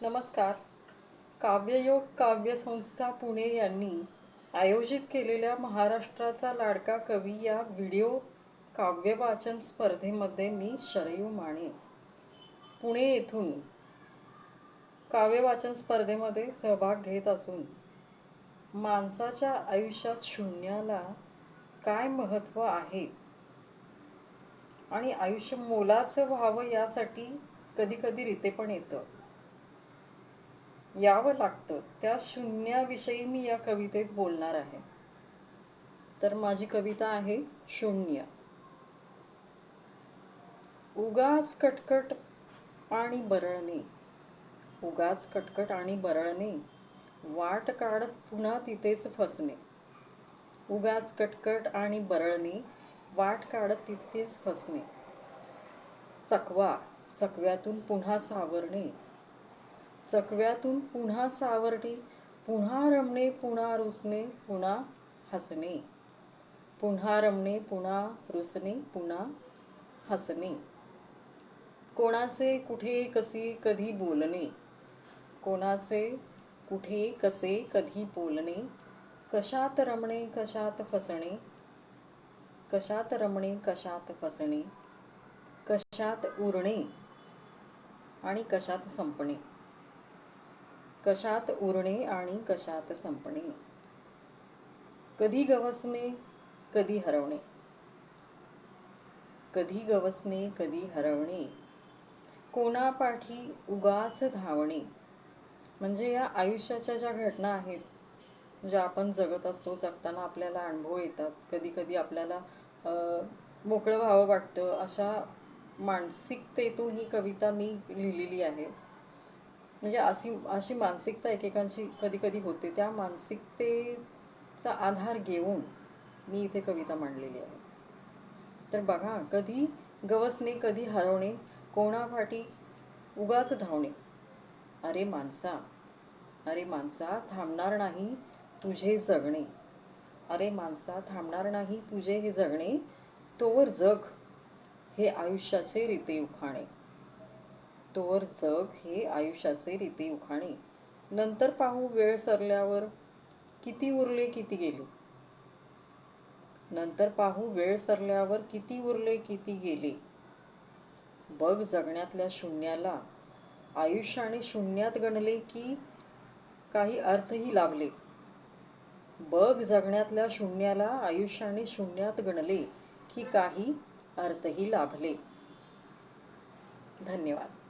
नमस्कार. काव्ययोग काव्यसंस्था पुणे यांनी आयोजित केलेल्या महाराष्ट्राचा लाडका कवी या व्हिडिओ काव्यवाचन स्पर्धेमध्ये मी शरयू माने पुणे येथून काव्यवाचन स्पर्धेमध्ये सहभाग घेत असून माणसाच्या आयुष्यात शून्याला काय महत्त्व आहे आणि आयुष्य मोलाचं व्हावं यासाठी कधीकधी रीते पण येतं, यावं लागतं. त्या शून्याविषयी मी या कवितेत बोलणार आहे. तर माझी कविता आहे शून्य. उगाच कटकट आणि बरळणे, उगाच कटकट आणि बरळणे, वाट काढत पुन्हा तिथेच फसणे. उगाच कटकट आणि बरळणे, वाट काढत तिथेच फसणे. चकवा, चकव्यातून पुन्हा सावरणे, चकव्यातून पुन्हा सावरणे, पुन्हा रमणे, पुन्हा रुसणे, पुन्हा हसणे. पुन्हा रमणे, पुन्हा रुसणे, पुन्हा हसणे. कोणाचे कुठे कसे कधी बोलणे, कोणाचे कुठे कसे कधी बोलणे. कशात रमणे कशात फसणे, कशात रमणे कशात फसणे. कशात उरणे आणि कशात संपणे, कशात उरणे आणि कशात संपणे. कधी गवसणे कधी हरवणे, कधी गवसणे कधी हरवणे. कोणापाठी उगाच धावणे. म्हणजे या आयुष्याच्या ज्या घटना आहेत, ज्या आपण जगत असतो, जगताना आपल्याला अनुभव येतात, कधी कधी आपल्याला मोकळं व्हावं वाटतं. अशा मानसिकतेतून ही कविता मी लिहिलेली आहे. म्हणजे अशी मानसिकता एकेकांची कधी कधी होते. त्या मानसिकतेचा आधार घेऊन मी इथे कविता मांडलेली आहे. तर बघा, कधी गवसणे कधी हरवणे, कोणापाठी उगाच धावणे. अरे माणसा, अरे माणसा, थांबणार नाही तुझे जगणे. अरे माणसा, थांबणार नाही तुझे हे जगणे. तोवर जग हे आयुष्याचे रीते उखाणे, तोवर जग हे आयुष्याचे रीते उखाणे. नंतर पाहू वेळ सरल्यावर किती उरले किती गेले. नंतर पाहू वेळ सरल्यावर किती उरले किती गेले. बघ जगण्यातल्या शून्याला आयुष्याने शून्यात गणले की काही अर्थही लाभले. बघ जगण्यातल्या शून्याला आयुष्याने शून्यात गणले की काही अर्थही लाभले. धन्यवाद.